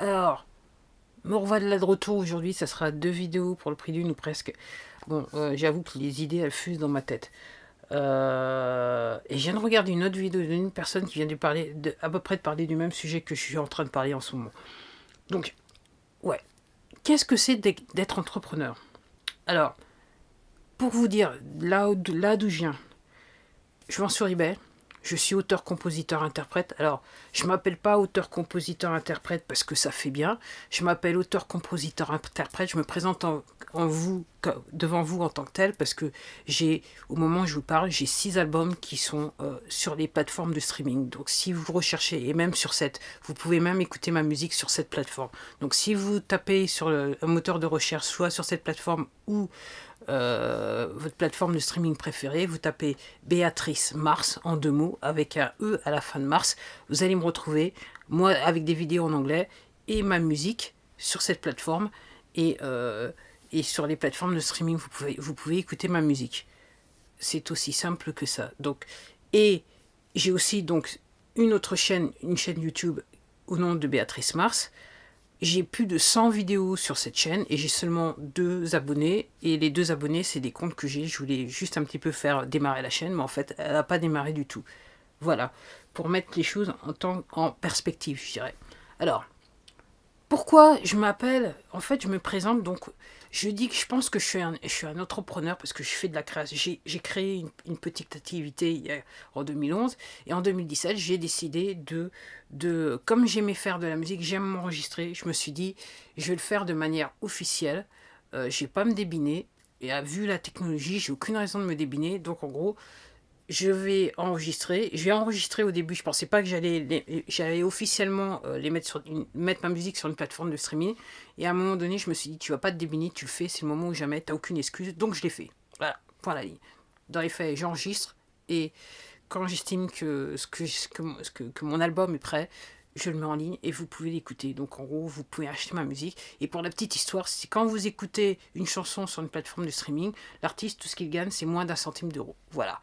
Alors, me revoilà de retour aujourd'hui, ça sera 2 vidéos pour le prix d'une ou presque. Bon, j'avoue que les idées, elles fusent dans ma tête. Et je viens de regarder une autre vidéo d'une personne qui vient de parler, à peu près de parler du même sujet que je suis en train de parler en ce moment. Donc, ouais, qu'est-ce que c'est d'être entrepreneur? Alors, pour vous dire, là d'où je viens, je vends sur eBay. Je suis auteur, compositeur, interprète. Alors, je m'appelle pas auteur, compositeur, interprète parce que ça fait bien. Je m'appelle auteur, compositeur, interprète. Je me présente devant vous en tant que tel parce que au moment où je vous parle, j'ai 6 albums qui sont sur les plateformes de streaming. Donc, si vous recherchez, et même sur vous pouvez même écouter ma musique sur cette plateforme. Donc, si vous tapez sur un moteur de recherche, soit sur cette plateforme ou votre plateforme de streaming préférée, vous tapez Béatrice Mars en 2 mots avec un E à la fin de Mars, vous allez me retrouver, moi avec des vidéos en anglais et ma musique sur cette plateforme et sur les plateformes de streaming vous pouvez écouter ma musique. C'est aussi simple que ça. Donc, et j'ai aussi donc une chaîne YouTube au nom de Béatrice Mars. J'ai plus de 100 vidéos sur cette chaîne et j'ai seulement 2 abonnés. Et les 2 abonnés, c'est des comptes que j'ai. Je voulais juste un petit peu faire démarrer la chaîne, mais en fait, elle n'a pas démarré du tout. Voilà, pour mettre les choses en perspective, je dirais. Alors, pourquoi je m'appelle, en fait, je me présente, donc, je dis que je pense que je suis un entrepreneur parce que je fais de la création. J'ai créé une petite activité en 2011 et en 2017, j'ai décidé comme j'aimais faire de la musique, j'aime m'enregistrer, je me suis dit, je vais le faire de manière officielle, je vais pas me débiner. Et vu la technologie, j'ai aucune raison de me débiner. Donc en gros, je vais enregistrer. Je vais enregistrer au début. Je pensais pas que j'allais officiellement mettre ma musique sur une plateforme de streaming. Et à un moment donné, je me suis dit, tu vas pas te débiner, tu le fais, c'est le moment où jamais, t'as aucune excuse. Donc je l'ai fait. Voilà, point à la ligne. Dans les faits, j'enregistre et quand j'estime que mon album est prêt, je le mets en ligne et vous pouvez l'écouter. Donc en gros, vous pouvez acheter ma musique. Et pour la petite histoire, c'est quand vous écoutez une chanson sur une plateforme de streaming, l'artiste, tout ce qu'il gagne, c'est moins d'1 centime d'euro. Voilà,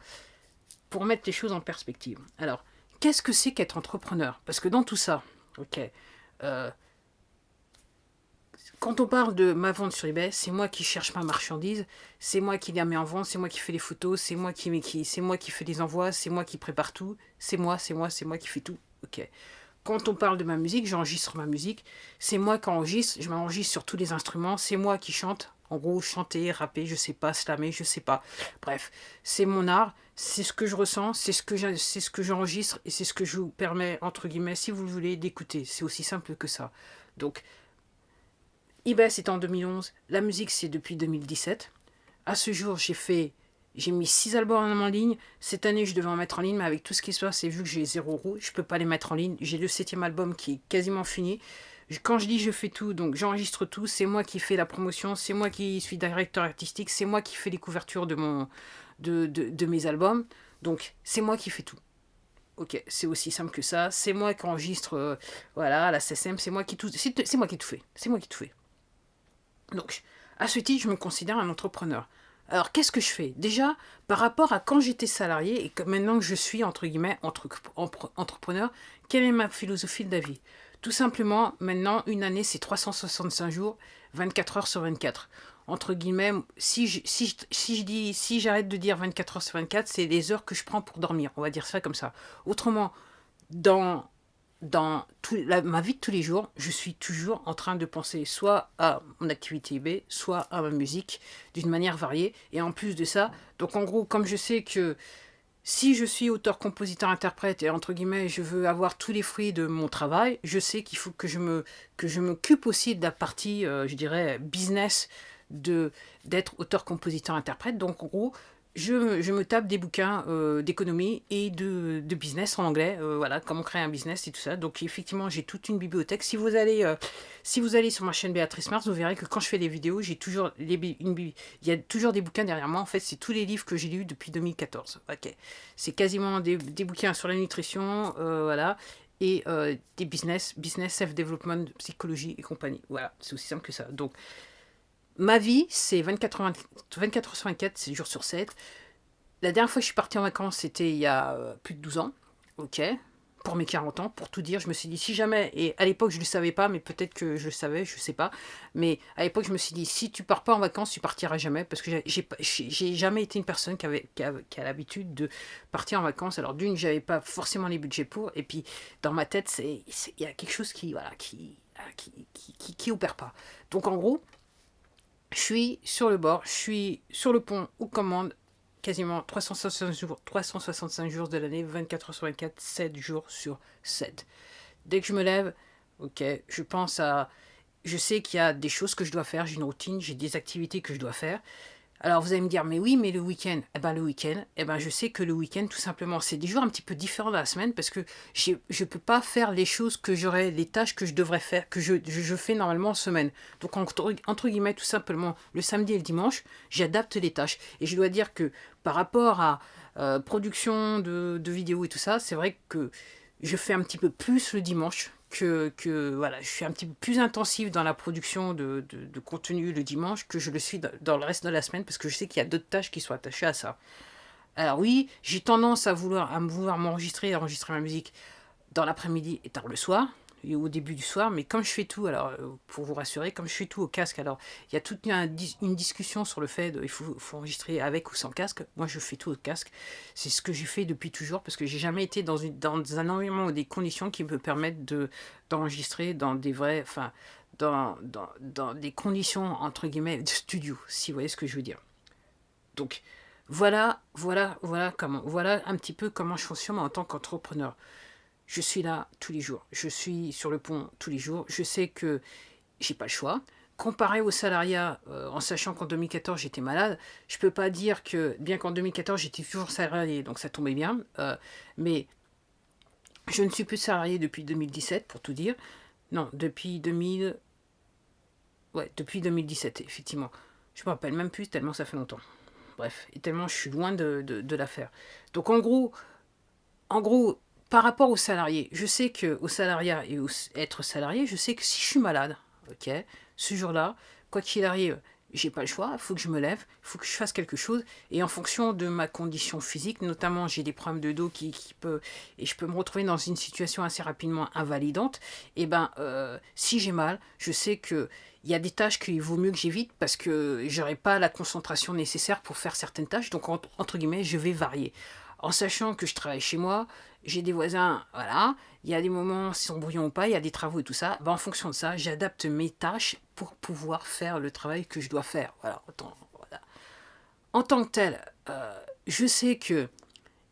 pour mettre les choses en perspective. Alors, qu'est-ce que c'est qu'être entrepreneur? Parce que dans tout ça, ok, euh, quand on parle de ma vente sur eBay, c'est moi qui cherche ma marchandise, c'est moi qui la mets en vente, c'est moi qui fais les photos, c'est moi qui fais les envois, c'est moi qui prépare tout, c'est moi qui fais tout. Ok. Quand on parle de ma musique, j'enregistre ma musique, c'est moi qui enregistre, je m'enregistre sur tous les instruments, c'est moi qui chante. En gros, chanter, rapper, je sais pas, slammer, je sais pas. Bref, c'est mon art, c'est ce que je ressens, c'est ce que j'enregistre et c'est ce que je vous permets, entre guillemets, si vous le voulez, d'écouter. C'est aussi simple que ça. Donc, eBay, c'était en 2011, la musique, c'est depuis 2017. À ce jour, j'ai mis 6 albums en ligne. Cette année, je devais en mettre en ligne, mais avec tout ce qui se passe, et vu que j'ai 0 €, je peux pas les mettre en ligne. J'ai le 7e album qui est quasiment fini. Quand je dis je fais tout, donc j'enregistre tout, c'est moi qui fais la promotion, c'est moi qui suis directeur artistique, c'est moi qui fais les couvertures de mes albums. Donc c'est moi qui fais tout. Ok, c'est aussi simple que ça. C'est moi qui enregistre, voilà, à la CSM, c'est moi qui tout fais. C'est moi qui tout fais. Donc, à ce titre, je me considère un entrepreneur. Alors, qu'est-ce que je fais? Déjà, par rapport à quand j'étais salarié et que maintenant que je suis, entre guillemets, entrepreneur, quelle est ma philosophie de la vie? Tout simplement, maintenant, une année, c'est 365 jours, 24 heures sur 24. Entre guillemets, si j'arrête de dire 24 heures sur 24, c'est les heures que je prends pour dormir. On va dire ça comme ça. Autrement, dans ma vie de tous les jours, je suis toujours en train de penser soit à mon activité eBay, soit à ma musique, d'une manière variée. Et en plus de ça, donc en gros, comme je sais que si je suis auteur, compositeur, interprète, et entre guillemets, je veux avoir tous les fruits de mon travail, je sais qu'il faut que je m'occupe aussi de la partie, je dirais, business d'être auteur, compositeur, interprète. Donc en gros, je me tape des bouquins d'économie et de business en anglais, voilà, comment créer un business et tout ça. Donc effectivement, j'ai toute une bibliothèque. Si vous allez sur ma chaîne Béatrice Mars, vous verrez que quand je fais des vidéos, j'ai toujours il y a toujours des bouquins derrière moi. En fait, c'est tous les livres que j'ai lus depuis 2014. Ok, c'est quasiment des bouquins sur la nutrition, voilà, et des business, self-development, psychologie et compagnie. Voilà, c'est aussi simple que ça. Donc ma vie, c'est 24 heures sur 24, 7 jours sur 7. La dernière fois que je suis partie en vacances, c'était il y a plus de 12 ans. Ok. pour mes 40 ans, pour tout dire. Je me suis dit, si jamais, et à l'époque je ne le savais pas, mais peut-être que je le savais, je ne sais pas, mais à l'époque je me suis dit, si tu pars pas en vacances, tu partiras jamais, parce que j'ai jamais été une personne qui a l'habitude de partir en vacances. Alors d'une, j'avais pas forcément les budgets pour, et puis dans ma tête, il y a quelque chose qui, voilà, qui opère pas. Donc en gros, je suis sur le bord, je suis sur le pont aux commandes, quasiment 365 jours de l'année, 24 heures sur 24, 7 jours sur 7. Dès que je me lève, ok, je pense à... Je sais qu'il y a des choses que je dois faire, j'ai une routine, j'ai des activités que je dois faire. Alors vous allez me dire, mais oui, mais le week-end, je sais que le week-end, tout simplement, c'est des jours un petit peu différents de la semaine parce que je ne peux pas faire les choses que j'aurais, les tâches que je devrais faire, que je fais normalement en semaine. Donc entre guillemets, tout simplement, le samedi et le dimanche, j'adapte les tâches. Et je dois dire que par rapport à production de vidéos et tout ça, c'est vrai que je fais un petit peu plus le dimanche voilà, je suis un petit peu plus intensif dans la production de contenu le dimanche que je le suis dans le reste de la semaine parce que je sais qu'il y a d'autres tâches qui sont attachées à ça. Alors oui, j'ai tendance à vouloir m'enregistrer, à enregistrer ma musique dans l'après-midi et tard le soir, et au début du soir, mais comme je fais tout, alors pour vous rassurer, comme je fais tout au casque, alors il y a toute une discussion sur le fait il faut enregistrer avec ou sans casque. Moi je fais tout au casque, c'est ce que j'ai fait depuis toujours, parce que j'ai jamais été dans un environnement ou des conditions qui me permettent d'enregistrer dans des vrais, enfin, dans des conditions entre guillemets de studio, si vous voyez ce que je veux dire. Donc voilà un petit peu comment je fonctionne en tant qu'entrepreneur. Je suis là tous les jours. Je suis sur le pont tous les jours. Je sais que j'ai pas le choix. Comparé au salariat, en sachant qu'en 2014 j'étais malade, je peux pas dire que, bien qu'en 2014 j'étais toujours salarié, donc ça tombait bien, mais je ne suis plus salarié depuis 2017, pour tout dire. Non, depuis 2000... Ouais, depuis 2017, effectivement. Je me rappelle même plus, tellement ça fait longtemps. Bref, et tellement je suis loin de l'affaire. Donc en gros, par rapport aux salariés, je sais que au salariat et être salarié, je sais que si je suis malade, ok, ce jour-là, quoi qu'il arrive, j'ai pas le choix, il faut que je me lève, il faut que je fasse quelque chose, et en fonction de ma condition physique, notamment j'ai des problèmes de dos et je peux me retrouver dans une situation assez rapidement invalidante, et si j'ai mal, je sais que il y a des tâches qu'il vaut mieux que j'évite parce que j'aurai pas la concentration nécessaire pour faire certaines tâches, donc entre guillemets, je vais varier en sachant que je travaille chez moi, j'ai des voisins, voilà, il y a des moments, si on bruyant ou pas, il y a des travaux et tout ça, en fonction de ça, j'adapte mes tâches pour pouvoir faire le travail que je dois faire. Voilà. En tant que tel, je sais que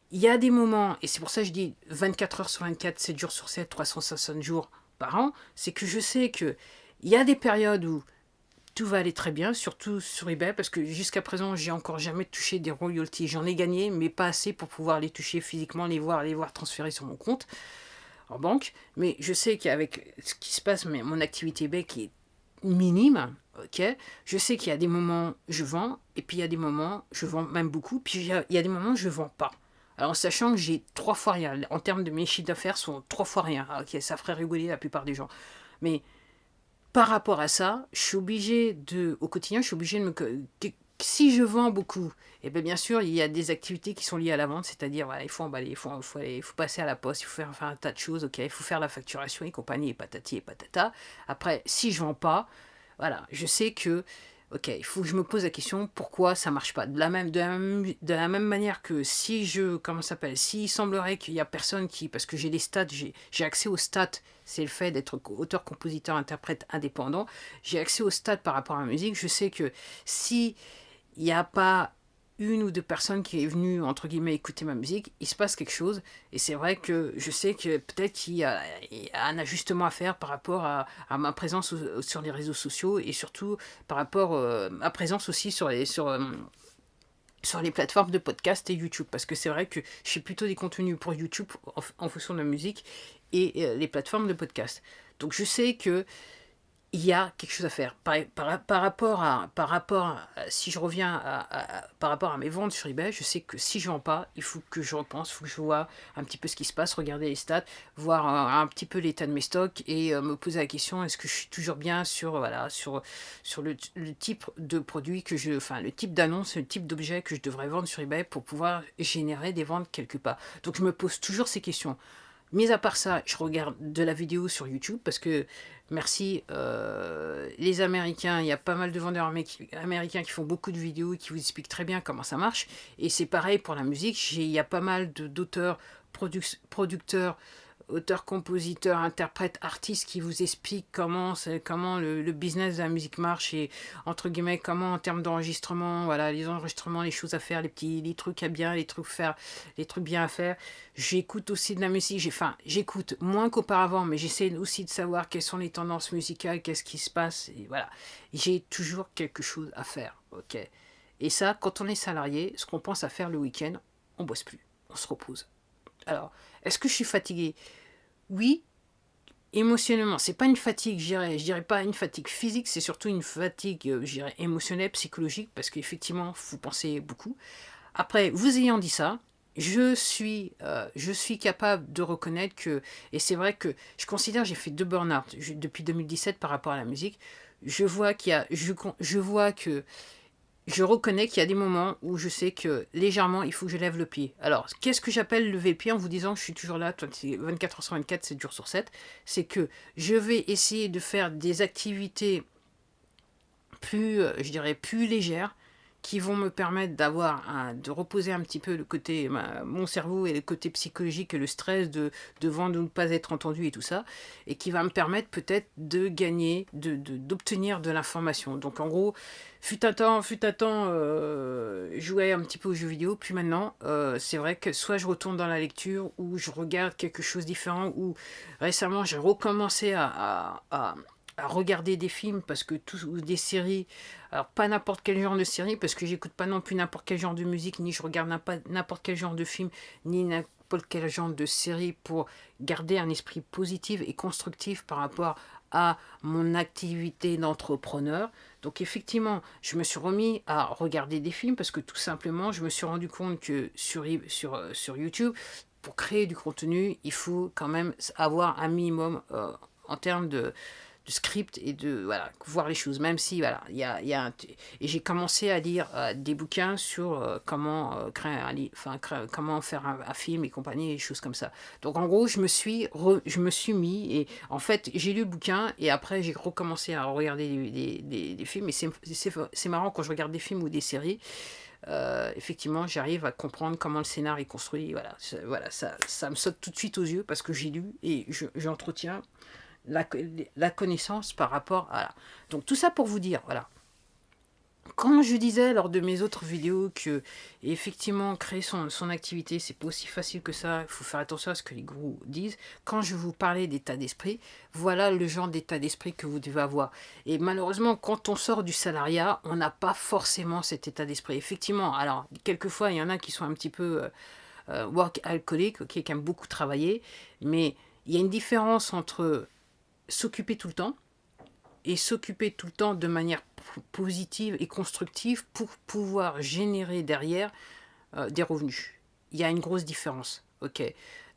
il y a des moments, et c'est pour ça que je dis 24 heures sur 24, 7 jours sur 7, 360 jours par an, c'est que je sais que il y a des périodes où tout va aller très bien, surtout sur eBay, parce que jusqu'à présent, j'ai encore jamais touché des royalties. J'en ai gagné, mais pas assez pour pouvoir les toucher physiquement, les voir transférer sur mon compte en banque. Mais je sais qu'avec ce qui se passe, mon activité eBay qui est minime, ok, je sais qu'il y a des moments je vends, et puis il y a des moments je vends même beaucoup, puis il y a des moments je vends pas. Alors, en sachant que j'ai 3 fois rien, en termes de mes chiffres d'affaires, sont 3 fois rien. Ok, ça ferait rigoler la plupart des gens. Mais par rapport à ça, je suis obligé au quotidien, je suis obligé de si je vends beaucoup, et bien sûr, il y a des activités qui sont liées à la vente, c'est-à-dire, voilà, il faut emballer, il faut passer à la poste, il faut faire un tas de choses, ok, il faut faire la facturation et compagnie, et patati et patata. Après, si je vends pas, voilà, je sais que, ok, il faut que je me pose la question pourquoi ça marche pas. De la même manière que si comment ça s'appelle, s'il semblerait qu'il y a personne parce que j'ai les stats, j'ai accès aux stats, c'est le fait d'être auteur, compositeur, interprète indépendant, j'ai accès aux stats par rapport à la musique, je sais que si il n'y a pas une ou deux personnes qui est venue, entre guillemets, écouter ma musique, il se passe quelque chose. Et c'est vrai que je sais que peut-être qu'il y a un ajustement à faire par rapport à ma présence sur les réseaux sociaux et surtout par rapport à ma présence aussi sur les plateformes de podcast et YouTube. Parce que c'est vrai que je fais plutôt des contenus pour YouTube en fonction de la musique et les plateformes de podcast. Donc je sais que il y a quelque chose à faire. Si je reviens par rapport à mes ventes sur eBay, je sais que si je ne vends pas, il faut que je repense, il faut que je vois un petit peu ce qui se passe, regarder les stats, voir un petit peu l'état de mes stocks et me poser la question, est-ce que je suis toujours bien sur le type de produit le type d'annonce, le type d'objet que je devrais vendre sur eBay pour pouvoir générer des ventes quelque part. Donc je me pose toujours ces questions. Mis à part ça, je regarde de la vidéo sur YouTube parce que, merci, les Américains, il y a pas mal de vendeurs américains qui font beaucoup de vidéos et qui vous expliquent très bien comment ça marche. Et c'est pareil pour la musique. Il y a pas mal d'auteurs, producteurs, auteurs, compositeurs, interprètes, artistes qui vous expliquent comment le business de la musique marche et entre guillemets comment en termes d'enregistrement, voilà, les enregistrements, les choses à faire, les trucs à bien, les trucs bien à faire. J'écoute aussi de la musique, j'écoute moins qu'auparavant, mais j'essaie aussi de savoir quelles sont les tendances musicales, qu'est-ce qui se passe, et voilà. J'ai toujours quelque chose à faire, ok. Et ça, quand on est salarié, ce qu'on pense à faire le week-end, on bosse plus, on se repose. Alors, est-ce que je suis fatigué? Oui, émotionnellement, c'est pas une fatigue, je dirais pas une fatigue physique, c'est surtout une fatigue, je dirais, émotionnelle, psychologique, parce qu'effectivement, vous pensez beaucoup. Après, vous ayant dit ça, je suis capable de reconnaître que, et c'est vrai que je considère, j'ai fait 2 burn-out depuis 2017 par rapport à la musique. Je vois qu'il y a, je vois que je reconnais qu'il y a des moments où je sais que légèrement, il faut que je lève le pied. Alors, qu'est-ce que j'appelle lever le pied en vous disant que je suis toujours là, 24 heures sur 24, 7 jours sur 7? C'est que je vais essayer de faire des activités plus, je dirais, plus légères, qui vont me permettre de reposer un petit peu le côté, mon cerveau et le côté psychologique et le stress devant de ne pas être entendu et tout ça, et qui va me permettre peut-être de gagner, d'obtenir de l'information. Donc en gros, fut un temps, je jouais un petit peu aux jeux vidéo, puis maintenant, c'est vrai que soit je retourne dans la lecture, ou je regarde quelque chose de différent, ou récemment j'ai recommencé à regarder des films parce que ou des séries, alors pas n'importe quel genre de série parce que j'écoute pas non plus n'importe quel genre de musique, ni je regarde n'importe quel genre de film, ni n'importe quel genre de série, pour garder un esprit positif et constructif par rapport à mon activité d'entrepreneur. Donc effectivement, je me suis remis à regarder des films parce que tout simplement, je me suis rendu compte que sur YouTube, pour créer du contenu, il faut quand même avoir un minimum en termes de script et de voilà, voir les choses, même si voilà, et j'ai commencé à lire des bouquins sur comment créer comment faire un film et compagnie et des choses comme ça. Donc en gros, je me suis mis, et en fait j'ai lu le bouquin et après j'ai recommencé à regarder des films, et c'est marrant quand je regarde des films ou des séries. Effectivement, j'arrive à comprendre comment le scénar est construit. Voilà, ça me saute tout de suite aux yeux parce que j'ai lu et j'entretiens la, la connaissance par rapport à... Donc tout ça pour vous dire, voilà. Quand je disais lors de mes autres vidéos que effectivement créer son activité, c'est pas aussi facile que ça, il faut faire attention à ce que les gourous disent. Quand je vous parlais d'état d'esprit, voilà le genre d'état d'esprit que vous devez avoir. Et malheureusement, quand on sort du salariat, on n'a pas forcément cet état d'esprit. Effectivement, alors quelquefois il y en a qui sont un petit peu work alcooliques, okay, qui aiment beaucoup travailler, mais il y a une différence entre s'occuper tout le temps et s'occuper tout le temps de manière positive et constructive pour pouvoir générer derrière des revenus. Il y a une grosse différence. Ok.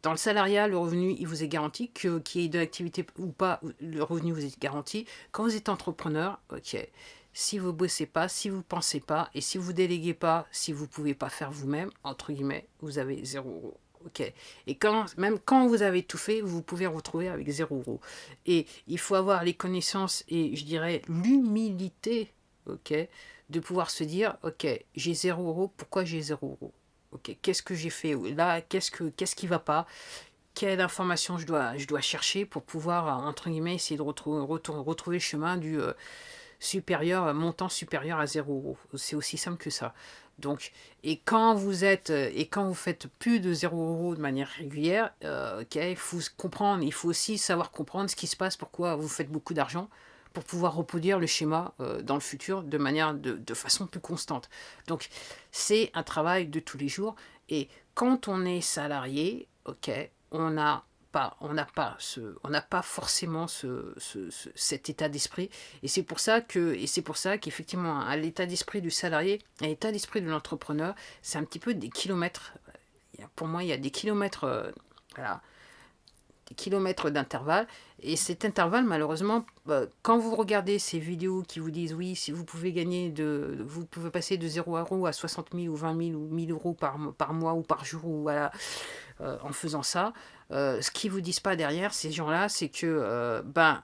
Dans le salariat, le revenu, il vous est garanti, qu'il y ait de l'activité ou pas, le revenu vous est garanti. Quand vous êtes entrepreneur, ok, si vous ne bossez pas, si vous ne pensez pas, et si vous ne déléguez pas, si vous ne pouvez pas faire vous-même, entre guillemets, vous avez 0 €. Ok. Et même quand vous avez tout fait, vous pouvez vous retrouver avec 0 €. Et il faut avoir les connaissances et je dirais l'humilité, ok, de pouvoir se dire, ok, j'ai 0 €, pourquoi j'ai 0 €? Ok, qu'est-ce que j'ai fait là? Qu'est-ce qui va pas? Quelle information je dois chercher pour pouvoir, entre guillemets, essayer de retrouver le chemin du supérieur, montant supérieur à 0 €. C'est aussi simple que ça. Donc, et quand vous faites plus de 0 € de manière régulière, ok, il faut comprendre, il faut aussi savoir comprendre ce qui se passe, pourquoi vous faites beaucoup d'argent, pour pouvoir reproduire le schéma dans le futur de façon plus constante. Donc, c'est un travail de tous les jours. Et quand on est salarié, ok, on n'a pas forcément cet état d'esprit. Et c'est pour ça qu'effectivement, à l'état d'esprit du salarié, à l'état d'esprit de l'entrepreneur, c'est un petit peu des kilomètres. Pour moi, il y a des kilomètres, voilà, des kilomètres d'intervalle. Et cet intervalle, malheureusement, quand vous regardez ces vidéos qui vous disent oui, si vous pouvez vous pouvez passer de 0 € à 60 000 ou 20 000 ou 1 000 € par mois ou par jour, ou voilà, en faisant ça, Ce qu'ils vous disent pas derrière, ces gens-là, c'est que, ben,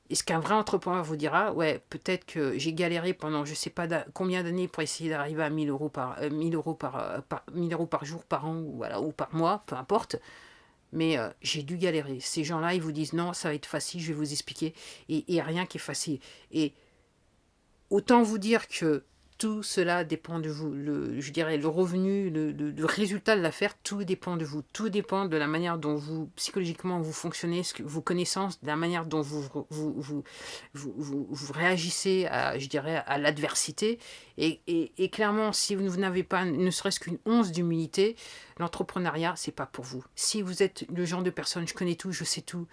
est-ce qu'un vrai entrepreneur vous dira, ouais, peut-être que j'ai galéré pendant je sais pas combien d'années pour essayer d'arriver à 1000 euros 1000 euros par jour, par an, ou, voilà, ou par mois, peu importe, mais j'ai dû galérer. Ces gens-là, ils vous disent, non, ça va être facile, je vais vous expliquer, et rien qui est facile. Et autant vous dire que tout cela dépend de vous. Je dirais le revenu, le résultat de l'affaire, tout dépend de vous. Tout dépend de la manière dont vous, psychologiquement, vous fonctionnez, vos connaissances, de la manière dont vous réagissez à, je dirais, à l'adversité. Et clairement, si vous n'avez pas ne serait-ce qu'une once d'humilité, l'entrepreneuriat, c'est pas pour vous. Si vous êtes le genre de personne, je connais tout, je sais tout,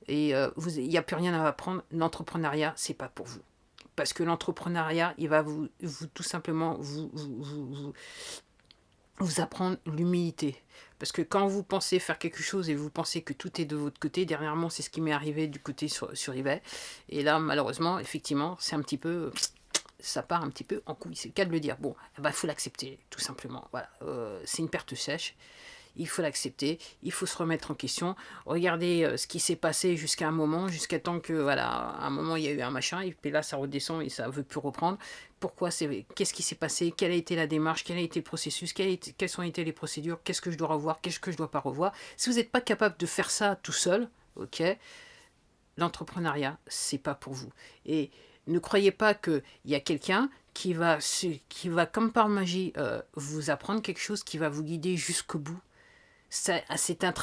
et il n'y a plus rien à apprendre, l'entrepreneuriat, c'est pas pour vous. Parce que l'entrepreneuriat, il va vous tout simplement vous apprendre l'humilité. Parce que quand vous pensez faire quelque chose et vous pensez que tout est de votre côté, dernièrement, c'est ce qui m'est arrivé du côté sur eBay. Et là, malheureusement, effectivement, c'est un petit peu, ça part un petit peu en couille. C'est le cas de le dire. Bon, il faut l'accepter, tout simplement. Voilà, c'est une perte sèche. Il faut l'accepter, il faut se remettre en question. Regardez ce qui s'est passé jusqu'à un moment, jusqu'à temps que, voilà, à un moment, il y a eu un machin, et puis là, ça redescend et ça ne veut plus reprendre. Qu'est-ce qui s'est passé? Quelle a été la démarche? Quel a été le processus? Quelles ont été les procédures? Qu'est-ce que je dois revoir? Qu'est-ce que je ne dois pas revoir? Si vous n'êtes pas capable de faire ça tout seul, ok, l'entrepreneuriat, c'est pas pour vous. Et ne croyez pas qu'il y a quelqu'un qui va, comme par magie, vous apprendre quelque chose qui va vous guider jusqu'au bout. C'est un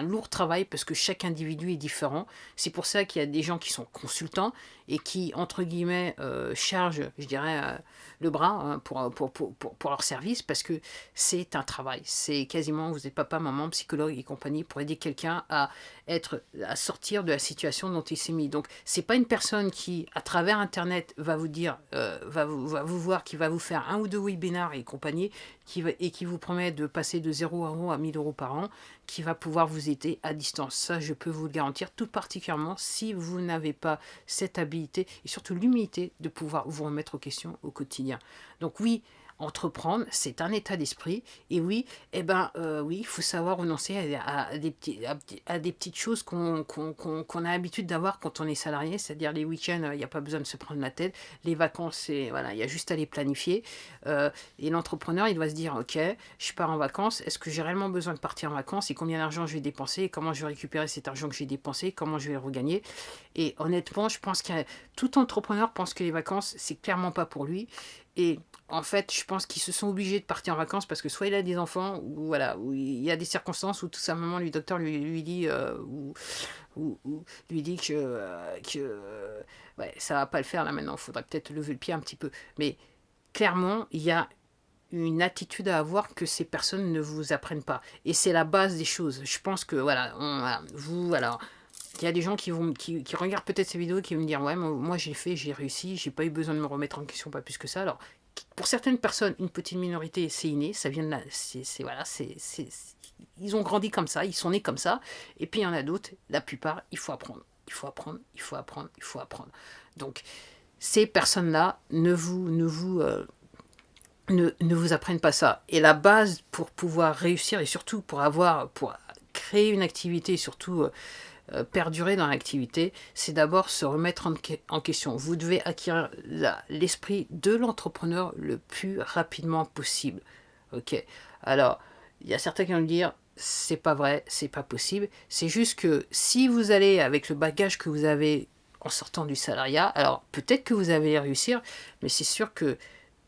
lourd travail parce que chaque individu est différent. C'est pour ça qu'il y a des gens qui sont consultants et qui, entre guillemets, chargent, je dirais, le bras, hein, pour leur service, parce que c'est un travail. C'est quasiment, vous êtes papa, maman, psychologue et compagnie pour aider quelqu'un à sortir de la situation dont il s'est mis. Donc, c'est pas une personne qui, à travers Internet, va vous dire, va vous voir, qui va vous faire un ou deux webinars et compagnie, et qui vous promet de passer de 0 euros à 1000 euros par an, qui va pouvoir vous aider à distance. Ça, je peux vous le garantir, tout particulièrement si vous n'avez pas cette habilité et surtout l'humilité de pouvoir vous remettre aux questions au quotidien. Donc oui, entreprendre, c'est un état d'esprit. Et oui, oui, il faut savoir renoncer à des petites choses qu'on a l'habitude d'avoir quand on est salarié, c'est-à-dire les week-ends, il n'y a pas besoin de se prendre la tête. Les vacances, voilà, il y a juste à les planifier. Et l'entrepreneur, il doit se dire, ok, je pars en vacances, est-ce que j'ai réellement besoin de partir en vacances et combien d'argent je vais dépenser et comment je vais récupérer cet argent que j'ai dépensé, comment je vais le regagner. Et honnêtement, je pense que tout entrepreneur pense que les vacances, c'est clairement pas pour lui. Et en fait, je pense qu'ils se sont obligés de partir en vacances parce que soit il a des enfants, ou voilà, ou il y a des circonstances où tout simplement le docteur lui dit, lui dit que ouais, ça va pas le faire là maintenant, il faudrait peut-être lever le pied un petit peu. Mais clairement, il y a une attitude à avoir que ces personnes ne vous apprennent pas. Et c'est la base des choses. Je pense que, voilà, alors, il y a des gens qui regardent peut-être ces vidéos qui vont me dire, ouais, moi j'ai fait, j'ai réussi, j'ai pas eu besoin de me remettre en question, pas plus que ça. Alors, pour certaines personnes, une petite minorité, c'est inné, ça vient de là, ils ont grandi comme ça, ils sont nés comme ça. Et puis il y en a d'autres, la plupart, il faut apprendre. Il faut apprendre, il faut apprendre, il faut apprendre. Donc, ces personnes-là ne vous apprennent pas ça. Et la base pour pouvoir réussir et surtout pour créer une activité et surtout perdurer dans l'activité, c'est d'abord se remettre en question. Vous devez acquérir l'esprit de l'entrepreneur le plus rapidement possible. Ok. Alors, il y a certains qui vont me dire, c'est pas vrai, c'est pas possible. C'est juste que si vous allez avec le bagage que vous avez en sortant du salariat, alors peut-être que vous allez réussir, mais c'est sûr que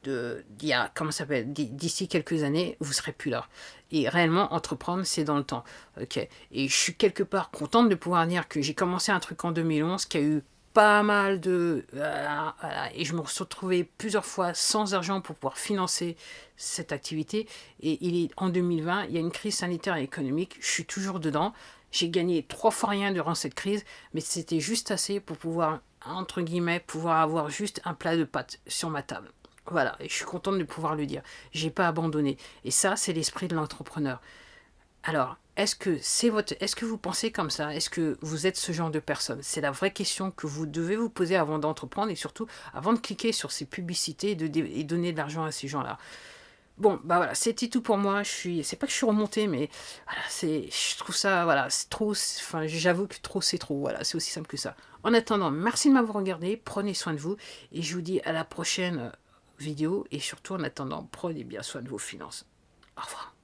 d'ici quelques années, vous serez plus là. Et réellement, entreprendre, c'est dans le temps. Ok. Et je suis quelque part contente de pouvoir dire que j'ai commencé un truc en 2011 qui a eu pas mal de... voilà, et je me suis retrouvé plusieurs fois sans argent pour pouvoir financer cette activité. Et en 2020, il y a une crise sanitaire et économique. Je suis toujours dedans. J'ai gagné 3 fois rien durant cette crise, mais c'était juste assez pour pouvoir, entre guillemets, pouvoir avoir juste un plat de pâtes sur ma table. Voilà, et je suis contente de pouvoir le dire. J'ai pas abandonné. Et ça, c'est l'esprit de l'entrepreneur. Alors, est-ce que vous pensez comme ça? Est-ce que vous êtes ce genre de personne? C'est la vraie question que vous devez vous poser avant d'entreprendre et surtout avant de cliquer sur ces publicités et donner de l'argent à ces gens-là. Bon, bah voilà, c'était tout pour moi. C'est pas que je suis remontée, mais voilà, je trouve ça, voilà, c'est trop. Enfin, j'avoue que trop, c'est trop. Voilà, c'est aussi simple que ça. En attendant, merci de m'avoir regardé. Prenez soin de vous et je vous dis à la prochaine vidéo. Et surtout, en attendant, prenez bien soin de vos finances. Au revoir.